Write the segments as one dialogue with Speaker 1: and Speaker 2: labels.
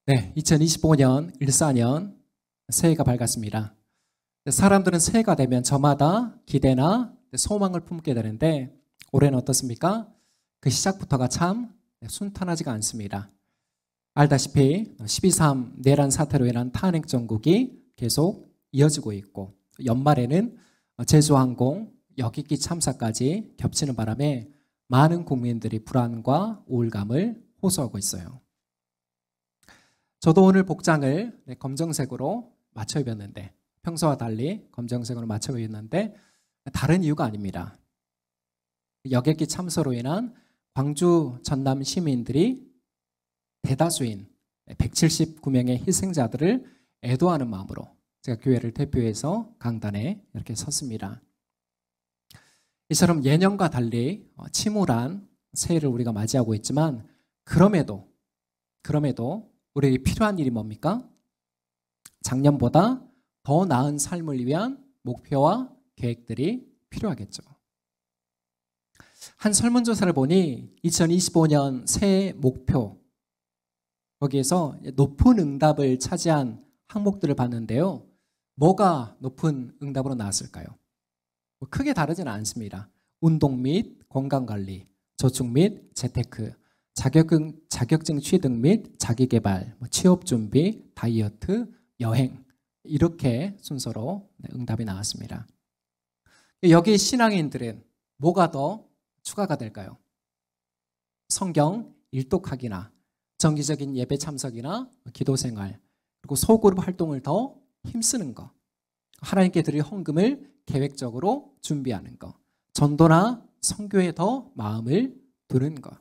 Speaker 1: 네, 2025년 일사년 새해가 밝았습니다. 사람들은 새해가 되면 저마다 기대나 소망을 품게 되는데 올해는 어떻습니까? 그 시작부터가 참 순탄하지가 않습니다. 알다시피 12.3 내란 사태로 인한 탄핵 정국이 계속 이어지고 있고 연말에는 제주항공 여객기 참사까지 겹치는 바람에 많은 국민들이 불안과 우울감을 호소하고 있어요. 저도 오늘 복장을 검정색으로 맞춰 입었는데 평소와 달리 검정색으로 맞춰 입었는데 다른 이유가 아닙니다. 여객기 참사로 인한 광주 전남 시민들이 대다수인 179명의 희생자들을 애도하는 마음으로 제가 교회를 대표해서 강단에 이렇게 섰습니다. 이처럼 예년과 달리 침울한 새해를 우리가 맞이하고 있지만 그럼에도 우리에게 필요한 일이 뭡니까? 작년보다 더 나은 삶을 위한 목표와 계획들이 필요하겠죠. 한 설문조사를 보니 2025년 새해 목표 거기에서 높은 응답을 차지한 항목들을 봤는데요. 뭐가 높은 응답으로 나왔을까요? 크게 다르지는 않습니다. 운동 및 건강관리, 저축 및 재테크, 자격증 취득 및 자기개발, 취업준비, 다이어트, 여행 이렇게 순서로 응답이 나왔습니다. 여기 신앙인들은 뭐가 더 추가가 될까요? 성경 일독하기나 정기적인 예배 참석이나 기도생활 그리고 소그룹 활동을 더 힘쓰는 것, 하나님께 드릴 헌금을 계획적으로 준비하는 것, 전도나 선교에 더 마음을 두는 것,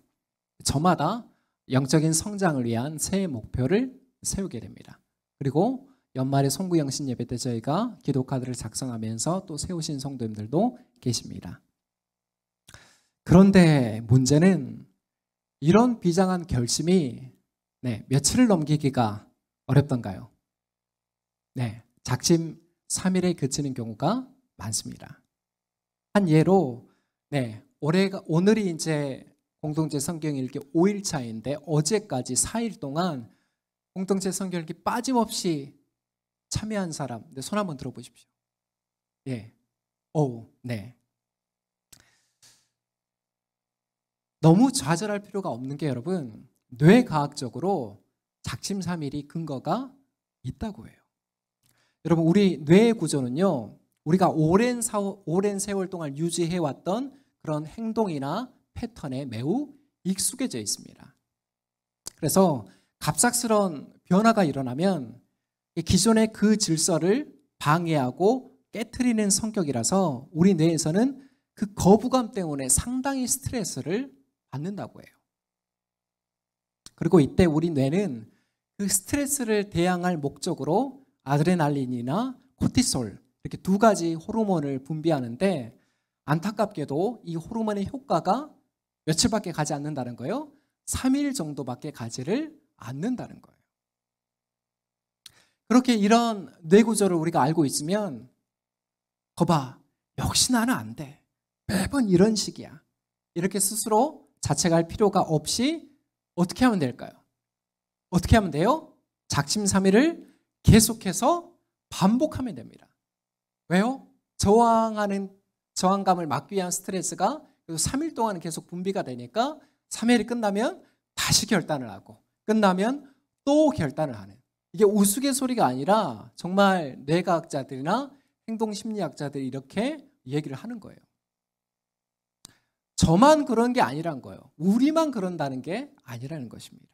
Speaker 1: 저마다 영적인 성장을 위한 새해 목표를 세우게 됩니다. 그리고 연말에 송구영신 예배 때 저희가 기도카드를 작성하면서 또 세우신 성도님들도 계십니다. 그런데 문제는 이런 비장한 결심이 며칠을 넘기기가 어렵던가요? 작심 3일에 그치는 경우가 많습니다. 한 예로 오늘이 이제 공동체 성경 읽기 5일차인데 어제까지 4일 동안 공동체 성경 읽기 빠짐없이 참여한 사람 손 한번 들어보십시오. 너무 좌절할 필요가 없는 게 여러분 뇌과학적으로 작심 3일이 근거가 있다고 해요. 여러분 우리 뇌의 구조는요. 우리가 오랜 세월 동안 유지해왔던 그런 행동이나 패턴에 매우 익숙해져 있습니다. 그래서 갑작스러운 변화가 일어나면 기존의 그 질서를 방해하고 깨트리는 성격이라서 우리 뇌에서는 그 거부감 때문에 상당히 스트레스를 받는다고 해요. 그리고 이때 우리 뇌는 그 스트레스를 대항할 목적으로 아드레날린이나 코티솔 이렇게 두 가지 호르몬을 분비하는데 안타깝게도 이 호르몬의 효과가 며칠밖에 가지 않는다는 거예요. 3일 정도밖에 가지를 않는다는 거예요. 그렇게 이런 뇌구조를 우리가 알고 있으면 거봐 역시 나는 안 돼. 매번 이런 식이야. 이렇게 스스로 자책할 필요가 없이 어떻게 하면 될까요? 어떻게 하면 돼요? 작심 3일을 계속해서 반복하면 됩니다. 왜요? 저항감을 막기 위한 스트레스가 3일 동안 계속 분비가 되니까 3일이 끝나면 다시 결단을 하고 끝나면 또 결단을 하는 이게 우스갯소리가 아니라 정말 뇌과학자들이나 행동심리학자들이 이렇게 얘기를 하는 거예요. 저만 그런 게 아니란 거예요. 우리만 그런다는 게 아니라는 것입니다.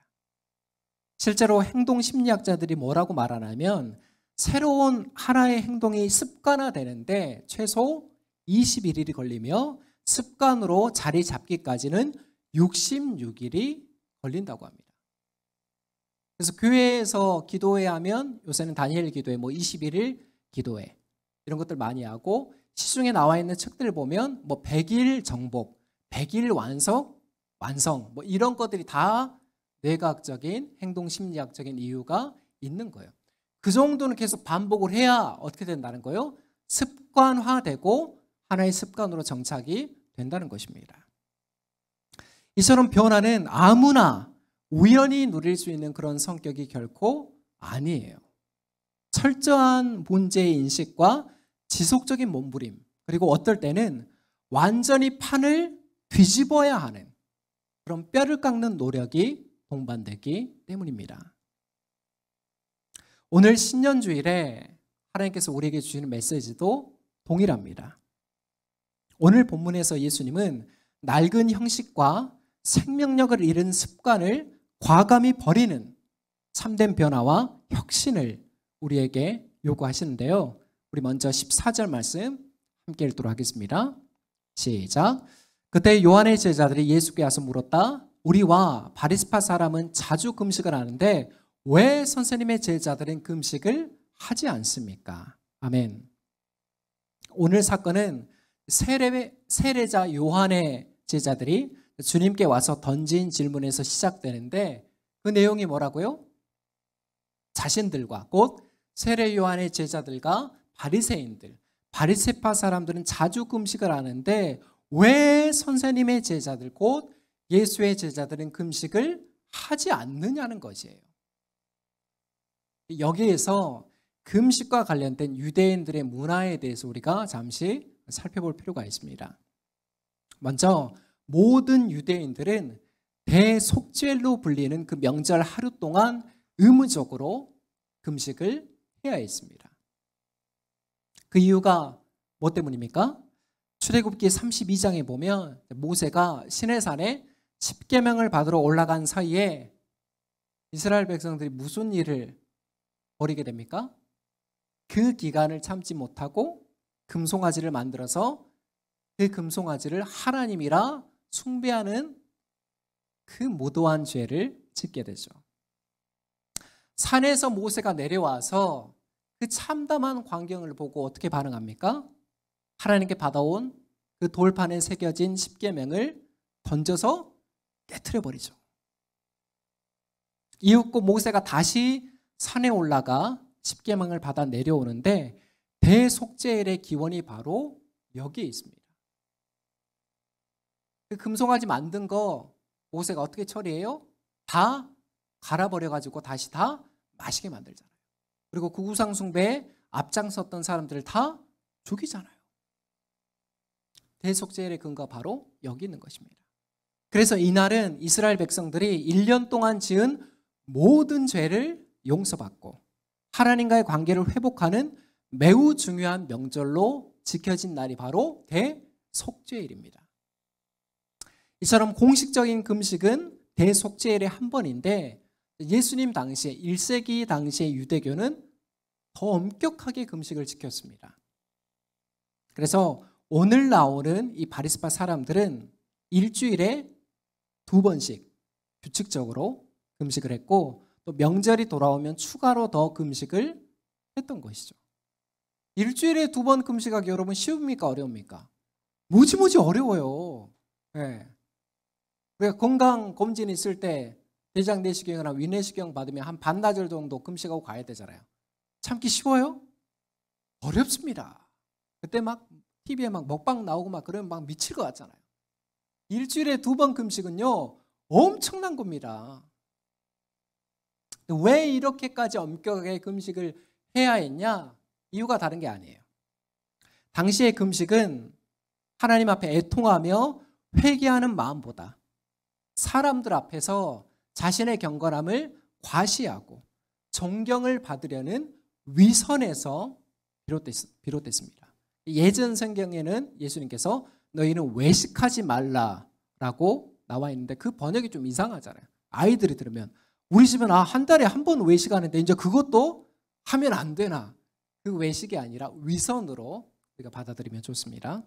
Speaker 1: 실제로 행동심리학자들이 뭐라고 말하냐면 새로운 하나의 행동이 습관화되는데 최소 21일이 걸리며 습관으로 자리 잡기까지는 66일이 걸린다고 합니다. 그래서 교회에서 기도회 하면 요새는 다니엘 기도회, 21일 기도회 이런 것들 많이 하고 시중에 나와 있는 책들 보면 100일 정복, 100일 완성 이런 것들이 다 뇌과학적인 행동심리학적인 이유가 있는 거예요. 그 정도는 계속 반복을 해야 어떻게 된다는 거예요? 습관화되고 하나의 습관으로 정착이 된다는 것입니다. 이처럼 변화는 아무나 우연히 누릴 수 있는 그런 성격이 결코 아니에요. 철저한 문제의 인식과 지속적인 몸부림, 그리고 어떨 때는 완전히 판을 뒤집어야 하는 그런 뼈를 깎는 노력이 동반되기 때문입니다. 오늘 신년주일에 하나님께서 우리에게 주시는 메시지도 동일합니다. 오늘 본문에서 예수님은 낡은 형식과 생명력을 잃은 습관을 과감히 버리는 참된 변화와 혁신을 우리에게 요구하시는데요. 우리 먼저 14절 말씀 함께 읽도록 하겠습니다. 시작. 그때 요한의 제자들이 예수께 와서 물었다. 우리와 바리새파 사람은 자주 금식을 하는데 왜 선생님의 제자들은 금식을 하지 않습니까? 아멘. 오늘 사건은 세례자 요한의 제자들이 주님께 와서 던진 질문에서 시작되는데 그 내용이 뭐라고요? 자신들과 곧 세례 요한의 제자들과 바리새인들, 바리새파 사람들은 자주 금식을 하는데 왜 선생님의 제자들, 곧 예수의 제자들은 금식을 하지 않느냐는 것이에요. 여기에서 금식과 관련된 유대인들의 문화에 대해서 우리가 잠시 살펴볼 필요가 있습니다. 먼저 모든 유대인들은 대속죄일로 불리는 그 명절 하루 동안 의무적으로 금식을 해야 했습니다. 그 이유가 뭐 때문입니까? 출애굽기 32장에 보면 모세가 시내산에 십계명을 받으러 올라간 사이에 이스라엘 백성들이 무슨 일을 벌이게 됩니까? 그 기간을 참지 못하고 금송아지를 만들어서 그 금송아지를 하나님이라 숭배하는 그 무도한 죄를 짓게 되죠. 산에서 모세가 내려와서 그 참담한 광경을 보고 어떻게 반응합니까? 하나님께 받아온 그 돌판에 새겨진 십계명을 던져서 깨트려 버리죠. 이윽고 모세가 다시 산에 올라가 십계명을 받아 내려오는데 대속죄일의 기원이 바로 여기에 있습니다. 그 금송아지 만든 거 모세가 어떻게 처리해요? 다 갈아버려가지고 다시 다 마시게 만들잖아요. 그리고 구구상 숭배에 앞장섰던 사람들을 다 죽이잖아요. 대속죄일의 근거가 바로 여기 있는 것입니다. 그래서 이날은 이스라엘 백성들이 1년 동안 지은 모든 죄를 용서받고 하나님과의 관계를 회복하는 매우 중요한 명절로 지켜진 날이 바로 대속죄일입니다. 이처럼 공식적인 금식은 대속죄일의 한 번인데 예수님 당시에 1세기 당시의 유대교는 더 엄격하게 금식을 지켰습니다. 그래서 오늘 나오는 이 바리새파 사람들은 일주일에 2번씩 규칙적으로 금식을 했고 또 명절이 돌아오면 추가로 더 금식을 했던 것이죠. 일주일에 2번 금식하기 여러분 쉬웁니까? 어려웁니까? 무지무지 어려워요. 네. 우리가 건강검진 있을 때 대장 내시경이나 위 내시경 받으면 한 반나절 정도 금식하고 가야 되잖아요. 참기 쉬워요? 어렵습니다. 그때 막 TV에 막 먹방 나오고 막 그러면 막 미칠 것 같잖아요. 일주일에 2번 금식은요 엄청난 겁니다. 왜 이렇게까지 엄격하게 금식을 해야 했냐? 이유가 다른 게 아니에요. 당시의 금식은 하나님 앞에 애통하며 회개하는 마음보다 사람들 앞에서 자신의 경건함을 과시하고 존경을 받으려는 위선에서 비롯됐습니다. 예전 성경에는 예수님께서 너희는 외식하지 말라라고 나와 있는데 그 번역이 좀 이상하잖아요. 아이들이 들으면 우리 집은 한 달에 한 번 외식하는데 이제 그것도 하면 안 되나? 그 외식이 아니라 위선으로 우리가 받아들이면 좋습니다.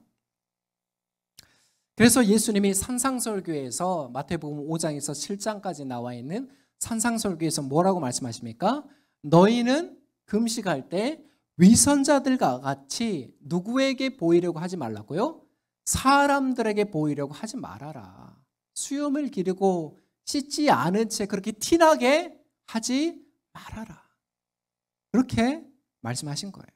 Speaker 1: 그래서 예수님이 산상설교에서 마태복음 5장에서 7장까지 나와 있는 산상설교에서 뭐라고 말씀하십니까? 너희는 금식할 때 위선자들과 같이 누구에게 보이려고 하지 말라고요? 사람들에게 보이려고 하지 말아라. 수염을 기르고 씻지 않은 채 그렇게 티나게 하지 말아라. 그렇게 말씀하신 거예요.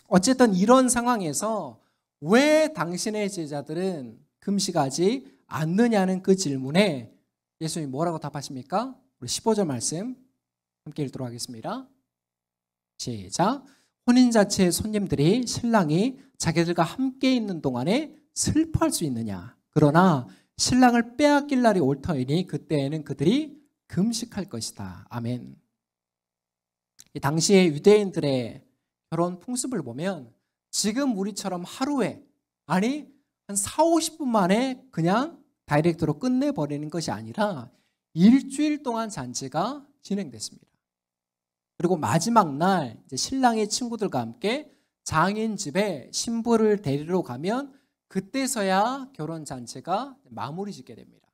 Speaker 1: 어쨌든 이런 상황에서 왜 당신의 제자들은 금식하지 않느냐는 그 질문에 예수님이 뭐라고 답하십니까? 우리 15절 말씀 함께 읽도록 하겠습니다. 시작. 혼인잔치의 손님들이 신랑이 자기들과 함께 있는 동안에 슬퍼할 수 있느냐? 그러나 신랑을 빼앗길 날이 올 터이니 그때에는 그들이 금식할 것이다. 아멘. 이 당시의 유대인들의 결혼 풍습을 보면 지금 우리처럼 하루에, 아니 한 4, 50분 만에 그냥 다이렉트로 끝내버리는 것이 아니라 일주일 동안 잔치가 진행됐습니다. 그리고 마지막 날 이제 신랑의 친구들과 함께 장인 집에 신부를 데리러 가면 그때서야 결혼 잔치가 마무리 짓게 됩니다.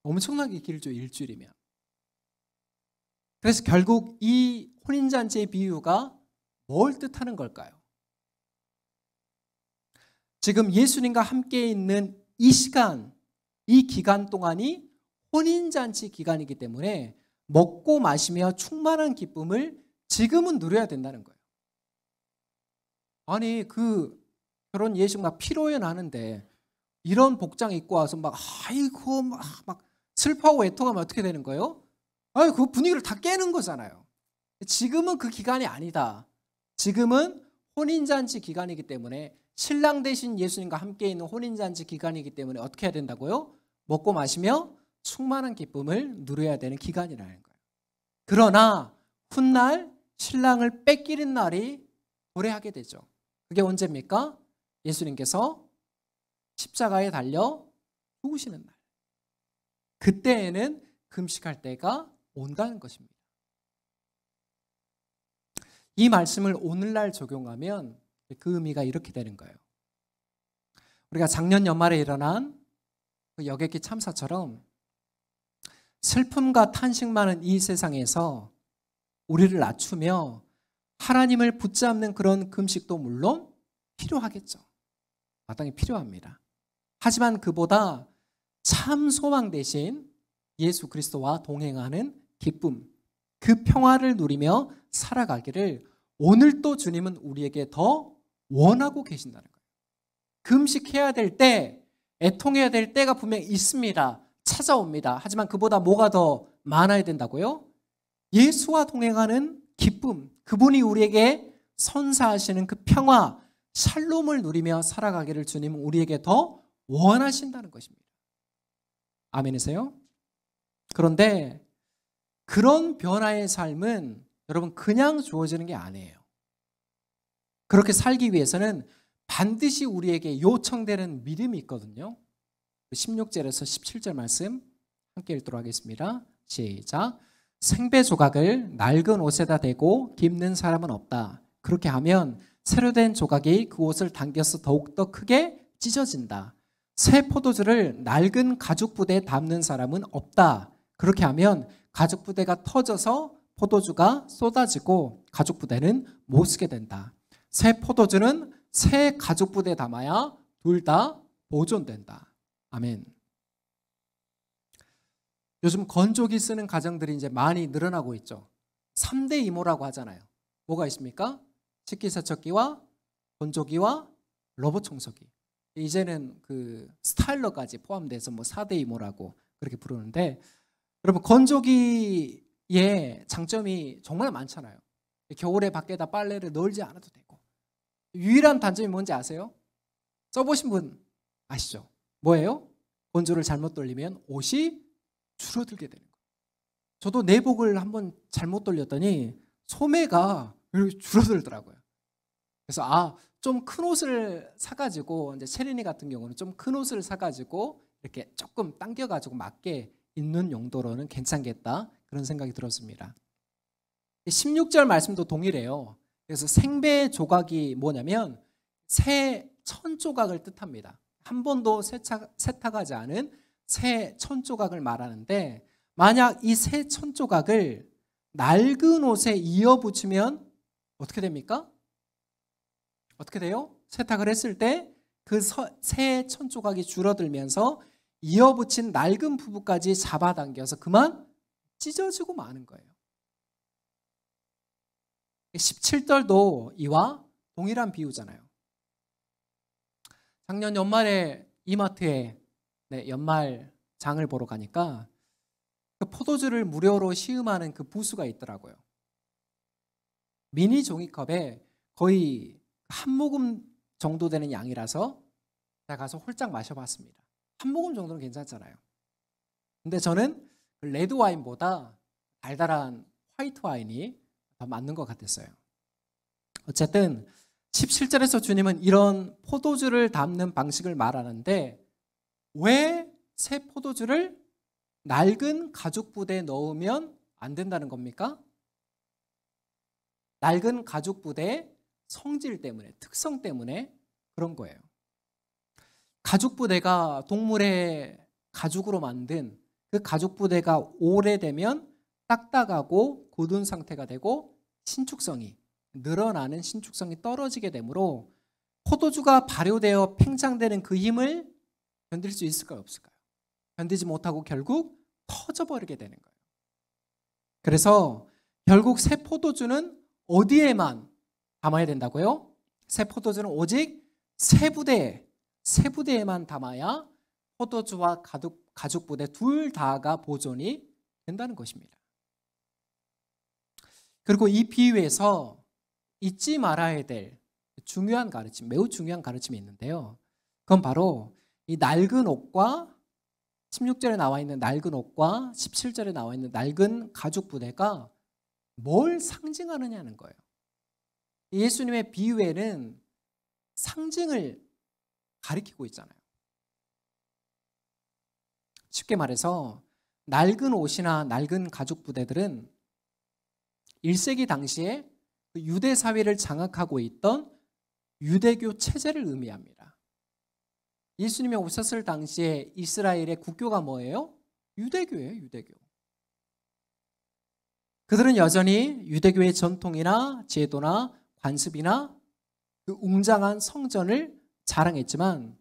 Speaker 1: 엄청나게 길죠, 일주일이면. 그래서 결국 이 혼인잔치의 비유가 뭘 뜻하는 걸까요? 지금 예수님과 함께 있는 이 시간, 이 기간 동안이 혼인잔치 기간이기 때문에 먹고 마시며 충만한 기쁨을 지금은 누려야 된다는 거예요. 아니 그 결혼 예식 막 피로연 하는데 이런 복장 입고 와서 막 아이고 막 슬퍼하고 애통하면 어떻게 되는 거예요? 아니 그 분위기를 다 깨는 거잖아요. 지금은 그 기간이 아니다. 지금은 혼인잔치 기간이기 때문에 신랑 대신 예수님과 함께 있는 혼인잔치 기간이기 때문에 어떻게 해야 된다고요? 먹고 마시며 충만한 기쁨을 누려야 되는 기간이라는 거예요. 그러나 훗날 신랑을 뺏기는 날이 도래하게 되죠. 그게 언제입니까? 예수님께서 십자가에 달려 죽으시는 날. 그때에는 금식할 때가 온다는 것입니다. 이 말씀을 오늘날 적용하면 그 의미가 이렇게 되는 거예요. 우리가 작년 연말에 일어난 그 여객기 참사처럼 슬픔과 탄식 많은 이 세상에서 우리를 낮추며 하나님을 붙잡는 그런 금식도 물론 필요하겠죠. 마땅히 필요합니다. 하지만 그보다 참 소망 대신 예수 그리스도와 동행하는 기쁨, 그 평화를 누리며 살아가기를 오늘도 주님은 우리에게 더 원하고 계신다는 거예요. 금식해야 될 때, 애통해야 될 때가 분명히 있습니다. 찾아옵니다. 하지만 그보다 뭐가 더 많아야 된다고요? 예수와 동행하는 기쁨, 그분이 우리에게 선사하시는 그 평화, 샬롬을 누리며 살아가기를 주님은 우리에게 더 원하신다는 것입니다. 아멘이세요? 그런데 그런 변화의 삶은 여러분 그냥 주어지는 게 아니에요. 그렇게 살기 위해서는 반드시 우리에게 요청되는 믿음이 있거든요. 16절에서 17절 말씀 함께 읽도록 하겠습니다. 시작. 생배 조각을 낡은 옷에다 대고 깁는 사람은 없다. 그렇게 하면 새로 된 조각이 그 옷을 당겨서 더욱더 크게 찢어진다. 새 포도주를 낡은 가죽 부대에 담는 사람은 없다. 그렇게 하면 가죽 부대가 터져서 포도주가 쏟아지고 가죽 부대는 못 쓰게 된다. 새 포도주는 새 가죽 부대에 담아야 둘 다 보존된다. 아멘. 요즘 건조기 쓰는 가정들이 이제 많이 늘어나고 있죠. 3대 이모라고 하잖아요. 뭐가 있습니까? 식기세척기와 건조기와 로봇 청소기. 이제는 그 스타일러까지 포함돼서 뭐 4대 이모라고 그렇게 부르는데, 여러분 건조기의 장점이 정말 많잖아요. 겨울에 밖에다 빨래를 널지 않아도 되고, 유일한 단점이 뭔지 아세요? 써보신 분 아시죠? 뭐예요? 건조를 잘못 돌리면 옷이 줄어들게 되는 거예요. 저도 내복을 한번 잘못 돌렸더니 소매가 이렇게 줄어들더라고요. 그래서 좀 큰 옷을 사가지고, 이제 체린이 같은 경우는 좀 큰 옷을 사가지고 이렇게 조금 당겨가지고 맞게 입는 용도로는 괜찮겠다, 그런 생각이 들었습니다. 16절 말씀도 동일해요. 그래서 생배 조각이 뭐냐면 새 천조각을 뜻합니다. 한 번도 세탁하지 않은 새 천조각을 말하는데, 만약 이 새 천조각을 낡은 옷에 이어붙이면 어떻게 됩니까? 어떻게 돼요? 세탁을 했을 때 그 새 천조각이 줄어들면서 이어붙인 낡은 부부까지 잡아당겨서 그만 찢어지고 마는 거예요. 17절도 이와 동일한 비유잖아요. 작년 연말에 이마트에 연말 장을 보러 가니까 그 포도주를 무료로 시음하는 그 부수가 있더라고요. 미니 종이컵에 거의 한 모금 정도 되는 양이라서 제가 가서 홀짝 마셔봤습니다. 한 모금 정도는 괜찮잖아요. 근데 저는 레드 와인보다 달달한 화이트 와인이 더 맞는 것 같았어요. 어쨌든 17절에서 주님은 이런 포도주를 담는 방식을 말하는데 왜 새 포도주를 낡은 가죽 부대에 넣으면 안 된다는 겁니까? 낡은 가죽 부대의 성질 때문에, 특성 때문에 그런 거예요. 가죽 부대가 동물의 가죽으로 만든 그 가죽 부대가 오래되면 딱딱하고 굳은 상태가 되고 신축성이 늘어나는 신축성이 떨어지게 되므로 포도주가 발효되어 팽창되는 그 힘을 견딜 수 있을까요? 없을까요? 견디지 못하고 결국 터져버리게 되는 거예요. 그래서 결국 새 포도주는 어디에만 담아야 된다고요? 새 포도주는 오직 새 부대에만 담아야 포도주와 가죽 부대 둘 다가 보존이 된다는 것입니다. 그리고 이 비유에서 잊지 말아야 될 중요한 가르침, 매우 중요한 가르침이 있는데요. 그건 바로 이 낡은 옷과 16절에 나와 있는 낡은 옷과 17절에 나와 있는 낡은 가죽 부대가 뭘 상징하느냐는 거예요. 예수님의 비유에는 상징을 가리키고 있잖아요. 쉽게 말해서 낡은 옷이나 낡은 가죽 부대들은 1세기 당시에 유대 사회를 장악하고 있던 유대교 체제를 의미합니다. 예수님이 오셨을 당시에 이스라엘의 국교가 뭐예요? 유대교예요, 유대교. 그들은 여전히 유대교의 전통이나 제도나 관습이나 그 웅장한 성전을 자랑했지만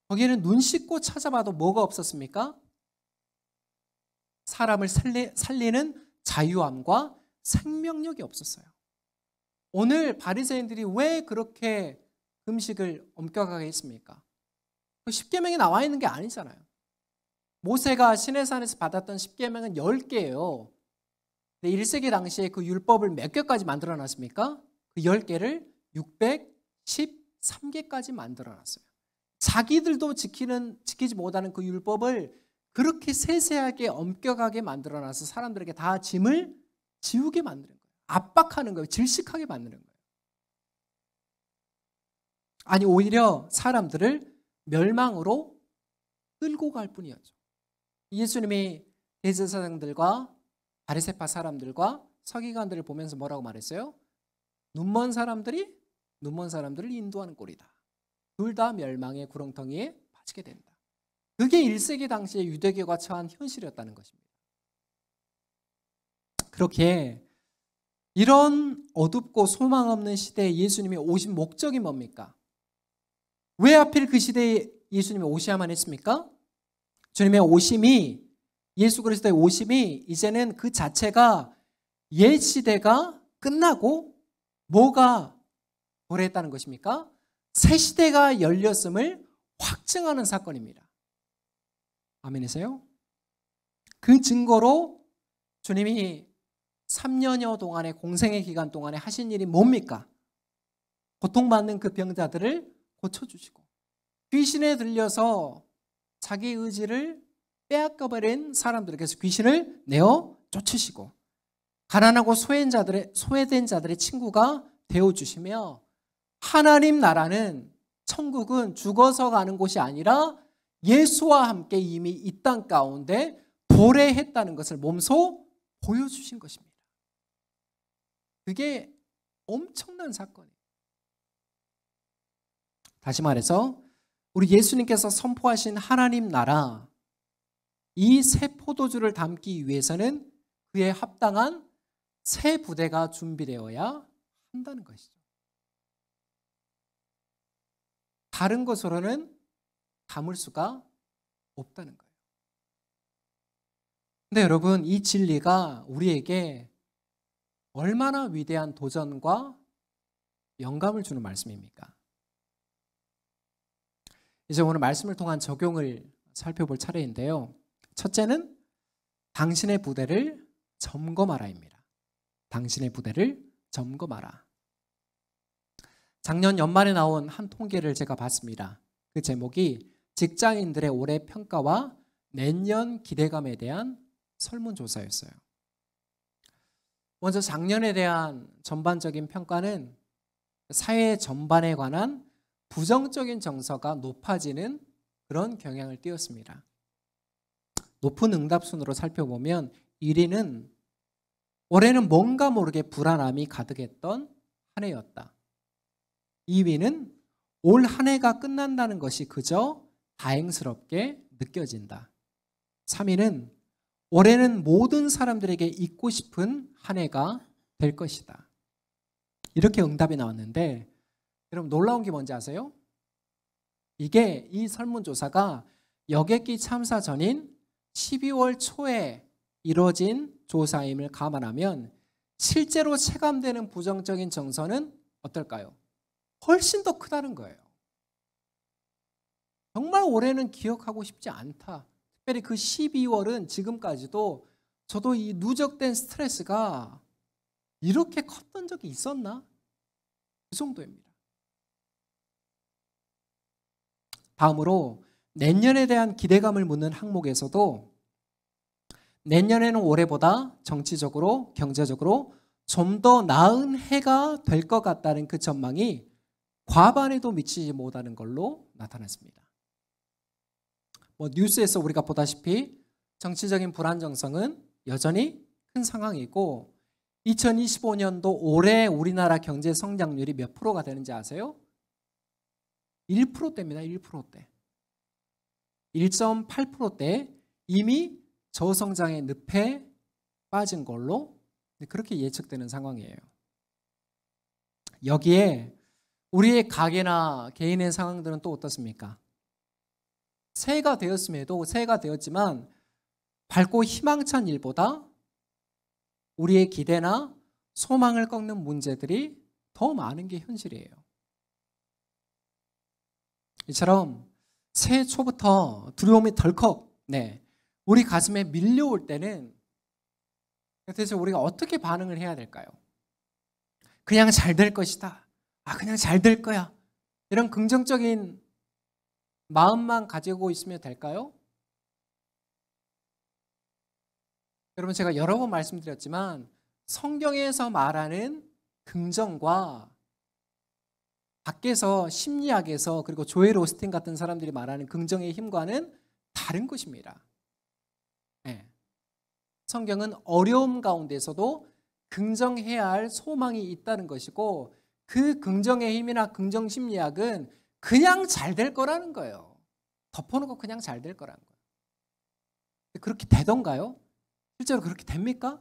Speaker 1: 거기에는 눈 씻고 찾아봐도 뭐가 없었습니까? 사람을 살리는 자유함과 생명력이 없었어요. 오늘 바리새인들이 왜 그렇게 음식을 엄격하게 했습니까? 그 십계명에 나와 있는 게 아니잖아요. 모세가 시내산에서 받았던 십계명은 10개예요. 근데 1세기 당시에 그 율법을 몇 개까지 만들어 놨습니까? 그 10개를 613개까지 만들어 놨어요. 자기들도 지키지 못하는 그 율법을 그렇게 세세하게 엄격하게 만들어 놔서 사람들에게 다 짐을 지우게 만드는 거예요. 압박하는 거예요. 질식하게 만드는 거예요. 아니 오히려 사람들을 멸망으로 끌고 갈 뿐이었죠. 예수님이 대제사장들과 바리새파 사람들과 서기관들을 보면서 뭐라고 말했어요? 눈먼 사람들을 인도하는 꼴이다. 둘 다 멸망의 구렁텅이에 빠지게 된다. 그게 1세기 당시에 유대교가 처한 현실이었다는 것입니다. 그렇게 이런 어둡고 소망 없는 시대에 예수님이 오신 목적이 뭡니까? 왜 하필 그 시대에 예수님이 오셔야만 했습니까? 주님의 오심이, 예수 그리스도의 오심이 이제는 그 자체가 옛 시대가 끝나고 뭐가 도래했다는 것입니까? 새 시대가 열렸음을 확증하는 사건입니다. 아멘이세요? 그 증거로 주님이 3년여 동안의 공생의 기간 동안에 하신 일이 뭡니까? 고통받는 그 병자들을 고쳐주시고 귀신에 들려서 자기 의지를 빼앗겨버린 사람들에게서 귀신을 내어 쫓으시고 가난하고 소외된 자들의 친구가 되어주시며 하나님 나라는 천국은 죽어서 가는 곳이 아니라 예수와 함께 이미 이 땅 가운데 도래했다는 것을 몸소 보여주신 것입니다. 그게 엄청난 사건이에요. 다시 말해서 우리 예수님께서 선포하신 하나님 나라, 이 새 포도주를 담기 위해서는 그에 합당한 새 부대가 준비되어야 한다는 것이죠. 다른 것으로는 담을 수가 없다는 거예요. 근데 여러분, 이 진리가 우리에게 얼마나 위대한 도전과 영감을 주는 말씀입니까? 이제 오늘 말씀을 통한 적용을 살펴볼 차례인데요. 첫째는 당신의 부대를 점검하라입니다. 당신의 부대를 점검하라. 작년 연말에 나온 한 통계를 제가 봤습니다. 그 제목이 직장인들의 올해 평가와 내년 기대감에 대한 설문조사였어요. 먼저 작년에 대한 전반적인 평가는 사회 전반에 관한 부정적인 정서가 높아지는 그런 경향을 띄었습니다. 높은 응답순으로 살펴보면 1위는 올해는 뭔가 모르게 불안함이 가득했던 한 해였다. 2위는 올 한 해가 끝난다는 것이 그저 다행스럽게 느껴진다. 3위는 올해는 모든 사람들에게 잊고 싶은 한 해가 될 것이다. 이렇게 응답이 나왔는데 여러분 놀라운 게 뭔지 아세요? 이게 이 설문조사가 여객기 참사 전인 12월 초에 이루어진 조사임을 감안하면 실제로 체감되는 부정적인 정서는 어떨까요? 훨씬 더 크다는 거예요. 정말 올해는 기억하고 싶지 않다. 특별히 그 12월은 지금까지도 저도 이 누적된 스트레스가 이렇게 컸던 적이 있었나? 그 정도입니다. 다음으로 내년에 대한 기대감을 묻는 항목에서도 내년에는 올해보다 정치적으로, 경제적으로 좀 더 나은 해가 될 것 같다는 그 전망이 과반에도 미치지 못하는 걸로 나타났습니다. 뉴스에서 우리가 보다시피 정치적인 불안정성은 여전히 큰 상황이고 2025년도 올해 우리나라 경제 성장률이 몇 프로가 되는지 아세요? 1%대입니다. 1%대. 1.8%대 이미 저성장의 늪에 빠진 걸로 그렇게 예측되는 상황이에요. 여기에 우리의 가계나 개인의 상황들은 또 어떻습니까? 새해가 되었음에도 새해가 되었지만 밝고 희망찬 일보다 우리의 기대나 소망을 꺾는 문제들이 더 많은 게 현실이에요. 이처럼 새해 초부터 두려움이 덜컥 우리 가슴에 밀려올 때는 대체 우리가 어떻게 반응을 해야 될까요? 그냥 잘 될 것이다. 그냥 잘 될 거야. 이런 긍정적인 마음만 가지고 있으면 될까요? 여러분 제가 여러 번 말씀드렸지만 성경에서 말하는 긍정과 밖에서 심리학에서 그리고 조엘 오스틴 같은 사람들이 말하는 긍정의 힘과는 다른 것입니다. 성경은 어려움 가운데서도 긍정해야 할 소망이 있다는 것이고 그 긍정의 힘이나 긍정 심리학은 그냥 잘 될 거라는 거예요. 덮어놓고 그냥 잘 될 거라는 거예요. 그렇게 되던가요? 실제로 그렇게 됩니까?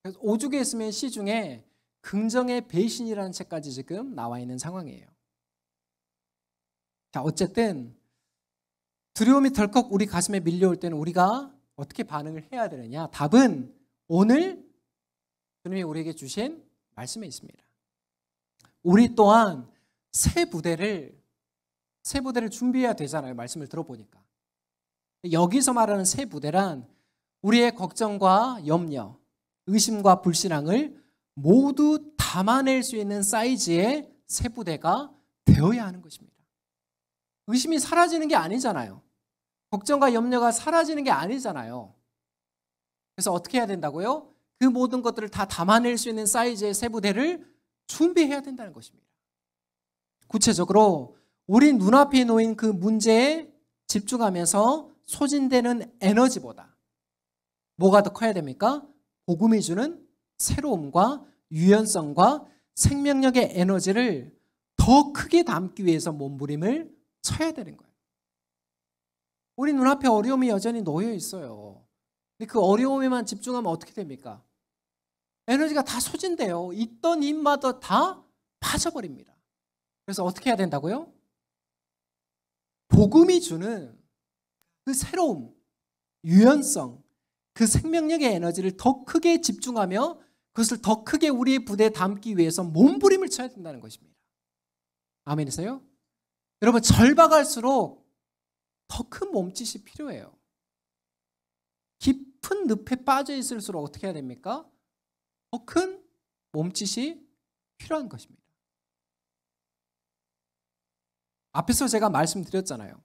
Speaker 1: 그래서 오죽에 있으면 시중에 긍정의 배신이라는 책까지 지금 나와 있는 상황이에요. 자, 어쨌든 두려움이 덜컥 우리 가슴에 밀려올 때는 우리가 어떻게 반응을 해야 되느냐? 답은 오늘 주님이 우리에게 주신 말씀에 있습니다. 우리 또한 새 부대를 준비해야 되잖아요. 말씀을 들어보니까. 여기서 말하는 새 부대란 우리의 걱정과 염려, 의심과 불신앙을 모두 담아낼 수 있는 사이즈의 새 부대가 되어야 하는 것입니다. 의심이 사라지는 게 아니잖아요. 걱정과 염려가 사라지는 게 아니잖아요. 그래서 어떻게 해야 된다고요? 그 모든 것들을 다 담아낼 수 있는 사이즈의 새 부대를 준비해야 된다는 것입니다. 구체적으로 우리 눈앞에 놓인 그 문제에 집중하면서 소진되는 에너지보다 뭐가 더 커야 됩니까? 복음이 주는 새로움과 유연성과 생명력의 에너지를 더 크게 담기 위해서 몸부림을 쳐야 되는 거예요. 우리 눈앞에 어려움이 여전히 놓여 있어요. 근데 그 어려움에만 집중하면 어떻게 됩니까? 에너지가 다 소진돼요. 있던 힘마저 다 빠져버립니다. 그래서 어떻게 해야 된다고요? 복음이 주는 그 새로움, 유연성, 그 생명력의 에너지를 더 크게 집중하며 그것을 더 크게 우리의 부대에 담기 위해서 몸부림을 쳐야 된다는 것입니다. 아멘이세요? 여러분 절박할수록 더 큰 몸짓이 필요해요. 깊은 늪에 빠져 있을수록 어떻게 해야 됩니까? 더 큰 몸짓이 필요한 것입니다. 앞에서 제가 말씀드렸잖아요.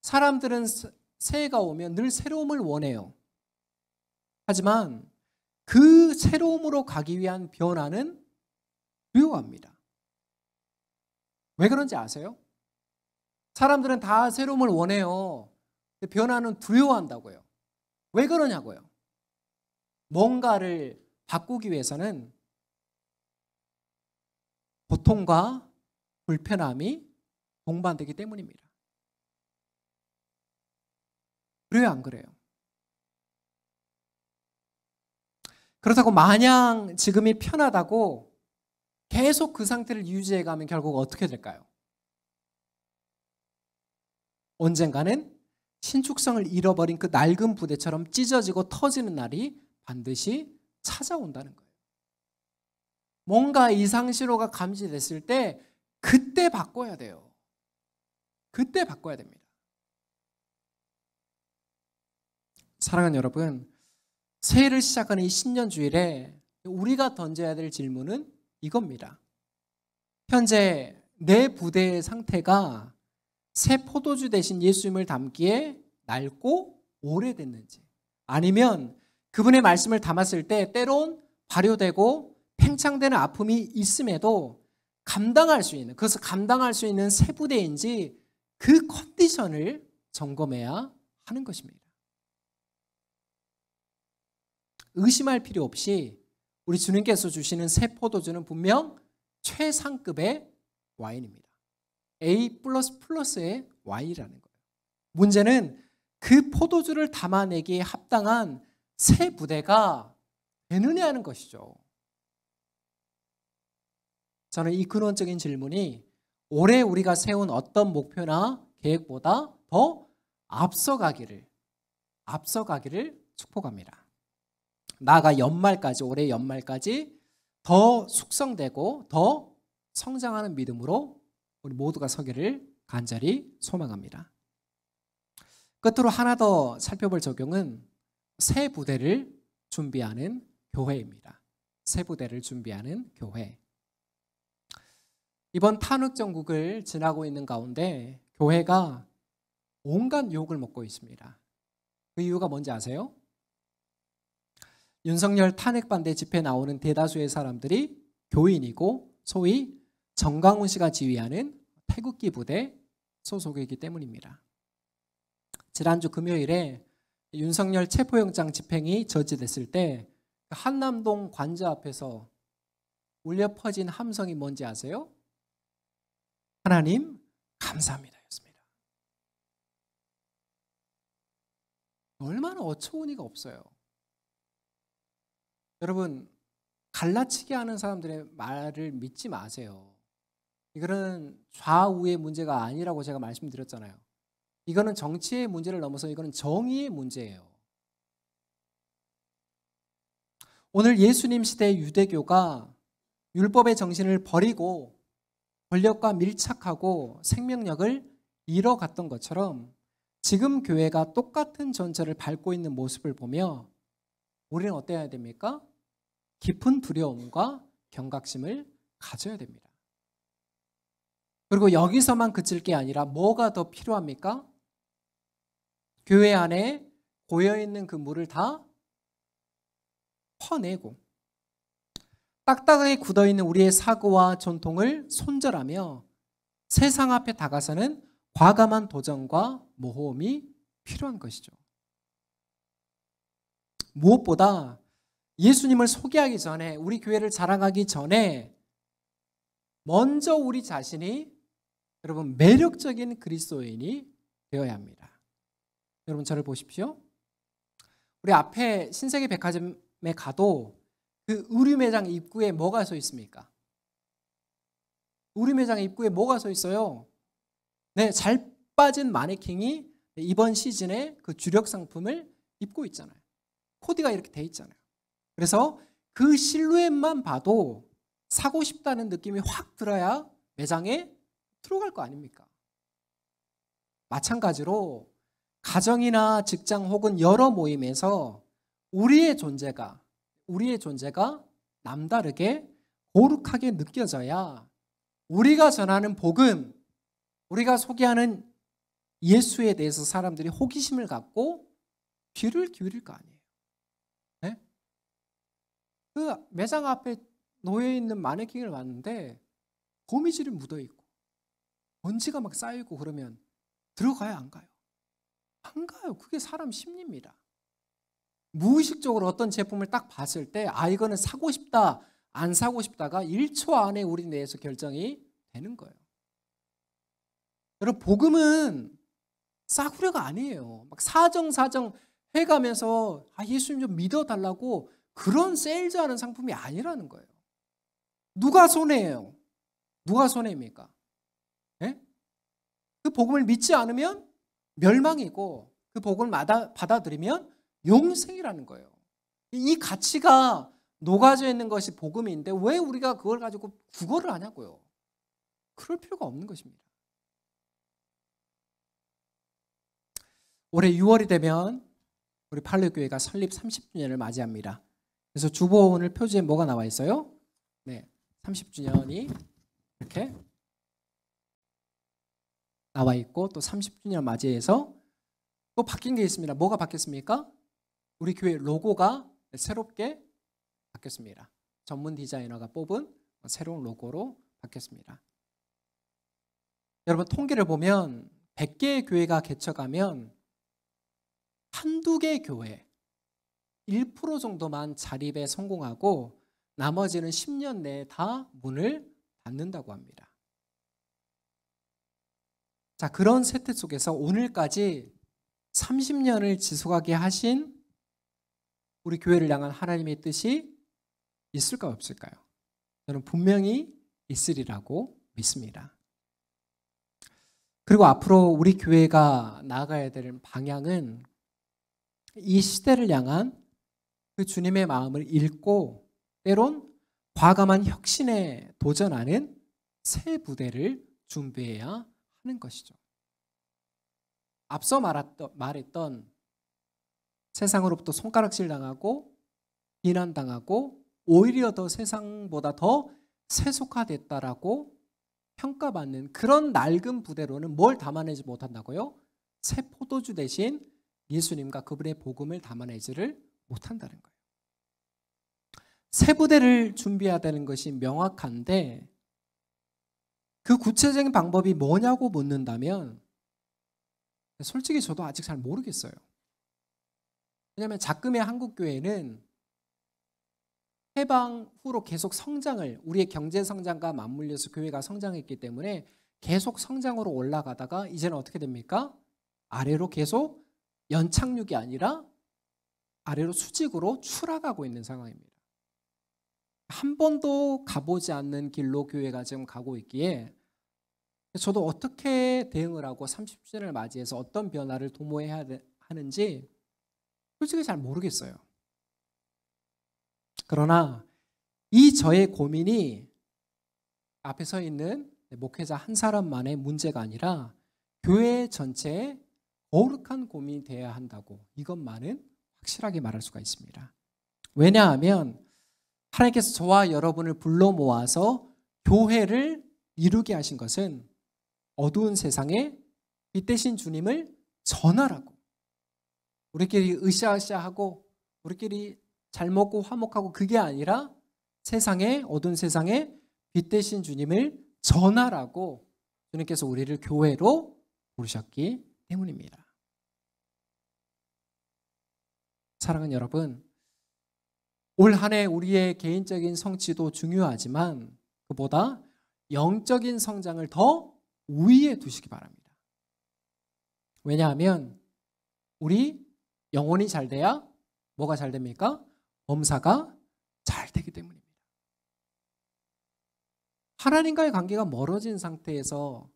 Speaker 1: 사람들은 새해가 오면 늘 새로움을 원해요. 하지만 그 새로움으로 가기 위한 변화는 두려워합니다. 왜 그런지 아세요? 사람들은 다 새로움을 원해요. 변화는 두려워한다고요. 왜 그러냐고요. 뭔가를 바꾸기 위해서는 고통과 불편함이 동반되기 때문입니다. 그래요, 안 그래요? 그렇다고 마냥 지금이 편하다고 계속 그 상태를 유지해가면 결국 어떻게 될까요? 언젠가는 신축성을 잃어버린 그 낡은 부대처럼 찢어지고 터지는 날이 반드시 찾아온다는 거예요. 뭔가 이상 신호가 감지됐을 때 그때 바꿔야 돼요. 그때 바꿔야 됩니다. 사랑하는 여러분, 새해를 시작하는 이 신년주일에 우리가 던져야 될 질문은 이겁니다. 현재 내 부대의 상태가 새 포도주 대신 예수님을 담기에 낡고 오래됐는지, 아니면 그분의 말씀을 담았을 때 때론 발효되고 팽창되는 아픔이 있음에도 감당할 수 있는, 그것을 감당할 수 있는 새 부대인지 그 컨디션을 점검해야 하는 것입니다. 의심할 필요 없이 우리 주님께서 주시는 새 포도주는 분명 최상급의 와인입니다. A++의 와인이라는 거예요. 문제는 그 포도주를 담아내기에 합당한 새 부대가 되느냐 하는 것이죠. 저는 이 근원적인 질문이 올해 우리가 세운 어떤 목표나 계획보다 더 앞서가기를 축복합니다. 나아가 연말까지, 올해 연말까지 더 숙성되고 더 성장하는 믿음으로 우리 모두가 서기를 간절히 소망합니다. 끝으로 하나 더 살펴볼 적용은 새 부대를 준비하는 교회입니다. 새 부대를 준비하는 교회. 이번 탄핵 정국을 지나고 있는 가운데 교회가 온갖 욕을 먹고 있습니다. 그 이유가 뭔지 아세요? 윤석열 탄핵 반대 집회에 나오는 대다수의 사람들이 교인이고 소위 정강훈 씨가 지휘하는 태극기 부대 소속이기 때문입니다. 지난주 금요일에 윤석열 체포영장 집행이 저지됐을 때 한남동 관저 앞에서 울려 퍼진 함성이 뭔지 아세요? 하나님 감사합니다 였습니다. 얼마나 어처구니가 없어요. 여러분, 갈라치기 하는 사람들의 말을 믿지 마세요. 이거는 좌우의 문제가 아니라고 제가 말씀드렸잖아요. 이거는 정치의 문제를 넘어서 이거는 정의의 문제예요. 오늘 예수님 시대의 유대교가 율법의 정신을 버리고 권력과 밀착하고 생명력을 잃어갔던 것처럼 지금 교회가 똑같은 전철을 밟고 있는 모습을 보며 우리는 어때야 됩니까? 깊은 두려움과 경각심을 가져야 됩니다. 그리고 여기서만 그칠 게 아니라 뭐가 더 필요합니까? 교회 안에 고여있는 그 물을 다 퍼내고 딱딱하게 굳어있는 우리의 사고와 전통을 손절하며 세상 앞에 다가서는 과감한 도전과 모험이 필요한 것이죠. 무엇보다 예수님을 소개하기 전에, 우리 교회를 자랑하기 전에 먼저 우리 자신이 여러분 매력적인 그리스도인이 되어야 합니다. 여러분 저를 보십시오. 우리 앞에 신세계 백화점에 가도 그 의류매장 입구에 뭐가 서 있습니까? 의류매장 입구에 뭐가 서 있어요? 네, 잘 빠진 마네킹이 이번 시즌에 그 주력 상품을 입고 있잖아요. 코디가 이렇게 돼 있잖아요. 그래서 그 실루엣만 봐도 사고 싶다는 느낌이 확 들어야 매장에 들어갈 거 아닙니까? 마찬가지로 가정이나 직장 혹은 여러 모임에서 우리의 존재가 남다르게 거룩하게 느껴져야 우리가 전하는 복음, 우리가 소개하는 예수에 대해서 사람들이 호기심을 갖고 귀를 기울일 거 아니에요. 네? 그 매장 앞에 놓여있는 마네킹을 봤는데 거미줄이 묻어있고 먼지가 막 쌓이고 그러면 들어가요, 안 가요? 안 가요. 그게 사람 심리입니다. 무의식적으로 어떤 제품을 딱 봤을 때 이거는 사고 싶다, 안 사고 싶다가 1초 안에 우리 뇌에서 결정이 되는 거예요. 여러분, 복음은 싸구려가 아니에요. 막 사정 해가면서 예수님 좀 믿어달라고 그런 세일즈하는 상품이 아니라는 거예요. 누가 손해예요? 누가 손해입니까? 네? 그 복음을 믿지 않으면 멸망이고 그 복음을 받아들이면 영생이라는 거예요. 이 가치가 녹아져 있는 것이 복음인데 왜 우리가 그걸 가지고 구걸을 하냐고요. 그럴 필요가 없는 것입니다. 올해 6월이 되면 우리 팔로교회가 설립 30주년을 맞이합니다. 그래서 주보 오늘 표지에 뭐가 나와 있어요? 네, 30주년이 이렇게 나와 있고 또 30주년 맞이해서 또 바뀐 게 있습니다. 뭐가 바뀌었습니까? 우리 교회 로고가 새롭게 바뀌었습니다. 전문 디자이너가 뽑은 새로운 로고로 바뀌었습니다. 여러분, 통계를 보면 100개의 교회가 개척하면 한두 개 교회 1% 정도만 자립에 성공하고 나머지는 10년 내에 다 문을 닫는다고 합니다. 자, 그런 세태 속에서 오늘까지 30년을 지속하게 하신 우리 교회를 향한 하나님의 뜻이 있을까요, 없을까요? 저는 분명히 있으리라고 믿습니다. 그리고 앞으로 우리 교회가 나아가야 될 방향은 이 시대를 향한 그 주님의 마음을 읽고 때론 과감한 혁신에 도전하는 새 부대를 준비해야 하는 것이죠. 앞서 말했던 세상으로부터 손가락질 당하고 비난당하고 오히려 더 세상보다 더 세속화됐다라고 평가받는 그런 낡은 부대로는 뭘 담아내지 못한다고요? 새 포도주 대신 예수님과 그분의 복음을 담아내지를 못한다는 거예요. 새 부대를 준비해야 되는 것이 명확한데 그 구체적인 방법이 뭐냐고 묻는다면 솔직히 저도 아직 잘 모르겠어요. 왜냐하면 작금의 한국교회는 해방 후로 계속 성장을, 우리의 경제 성장과 맞물려서 교회가 성장했기 때문에 계속 성장으로 올라가다가 이제는 어떻게 됩니까? 아래로 계속 연착륙이 아니라 아래로 수직으로 추락하고 있는 상황입니다. 한 번도 가보지 않는 길로 교회가 지금 가고 있기에 저도 어떻게 대응을 하고 30주년을 맞이해서 어떤 변화를 도모해야 하는지 솔직히 잘 모르겠어요. 그러나 이 저의 고민이 앞에 서 있는 목회자 한 사람만의 문제가 아니라 교회 전체의 거룩한 고민이 되어야 한다고 이것만은 확실하게 말할 수가 있습니다. 왜냐하면 하나님께서 저와 여러분을 불러 모아서 교회를 이루게 하신 것은 어두운 세상에 빛 대신 주님을 전하라고, 우리끼리 으쌰으쌰하고 우리끼리 잘 먹고 화목하고 그게 아니라 세상에, 어두운 세상에 빛 대신 주님을 전하라고 주님께서 우리를 교회로 부르셨기 때문입니다. 사랑하는 여러분, 올 한 해 우리의 개인적인 성취도 중요하지만 그보다 영적인 성장을 더 우위에 두시기 바랍니다. 왜냐하면 우리 영혼이 잘 돼야 뭐가 잘 됩니까? 범사가 잘 되기 때문입니다. 하나님과의 관계가 멀어진 상태에서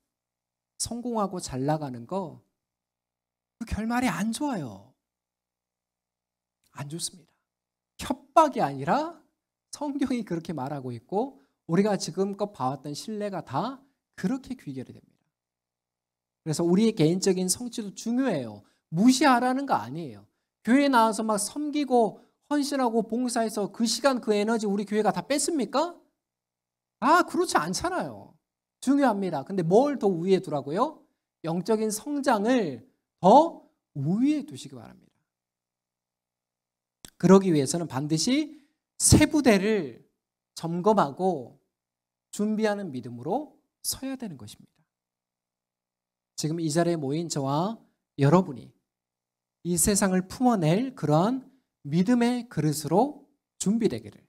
Speaker 1: 성공하고 잘 나가는 거, 그 결말이 안 좋아요. 안 좋습니다. 협박이 아니라 성경이 그렇게 말하고 있고 우리가 지금껏 봐왔던 신뢰가 다 그렇게 귀결이 됩니다. 그래서 우리의 개인적인 성취도 중요해요. 무시하라는 거 아니에요. 교회에 나와서 막 섬기고 헌신하고 봉사해서 그 시간 그 에너지 우리 교회가 다 뺐습니까? 그렇지 않잖아요. 중요합니다. 근데 뭘 더 우위에 두라고요? 영적인 성장을 더 우위에 두시기 바랍니다. 그러기 위해서는 반드시 세부대를 점검하고 준비하는 믿음으로 서야 되는 것입니다. 지금 이 자리에 모인 저와 여러분이 이 세상을 품어낼 그러한 믿음의 그릇으로 준비되기를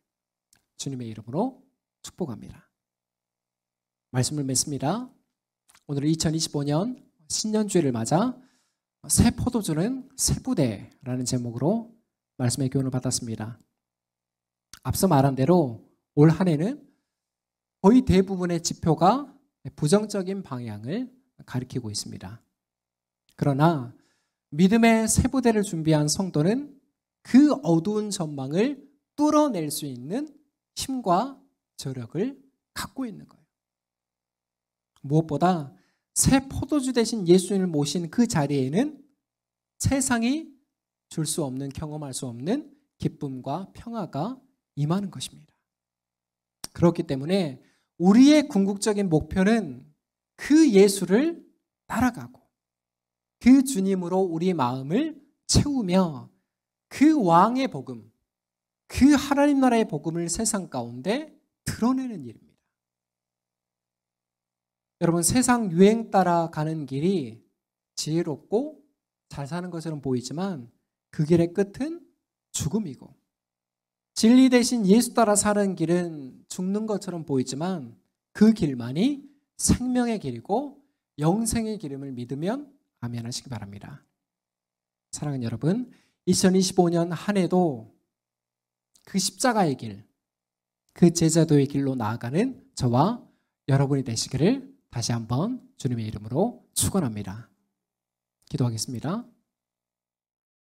Speaker 1: 주님의 이름으로 축복합니다. 말씀을 맺습니다. 오늘은 2025년 신년주일을 맞아 새 포도주는 세부대라는 제목으로 말씀의 교훈을 받았습니다. 앞서 말한 대로 올 한 해는 거의 대부분의 지표가 부정적인 방향을 가리키고 있습니다. 그러나 믿음의 세부대를 준비한 성도는 그 어두운 전망을 뚫어낼 수 있는 힘과 저력을 갖고 있는 거예요. 무엇보다 새 포도주 대신 예수님을 모신 그 자리에는 세상이 줄 수 없는, 경험할 수 없는 기쁨과 평화가 임하는 것입니다. 그렇기 때문에 우리의 궁극적인 목표는 그 예수를 따라가고 그 주님으로 우리 마음을 채우며 그 왕의 복음, 그 하나님 나라의 복음을 세상 가운데 드러내는 일입니다. 여러분, 세상 유행 따라 가는 길이 지혜롭고 잘 사는 것처럼 보이지만 그 길의 끝은 죽음이고, 진리 대신 예수 따라 사는 길은 죽는 것처럼 보이지만 그 길만이 생명의 길이고 영생의 길임을 믿으면 아멘 하시기 바랍니다. 사랑하는 여러분, 2025년 한 해도 그 십자가의 길, 그 제자도의 길로 나아가는 저와 여러분이 되시기를 다시 한번 주님의 이름으로 축원합니다. 기도하겠습니다.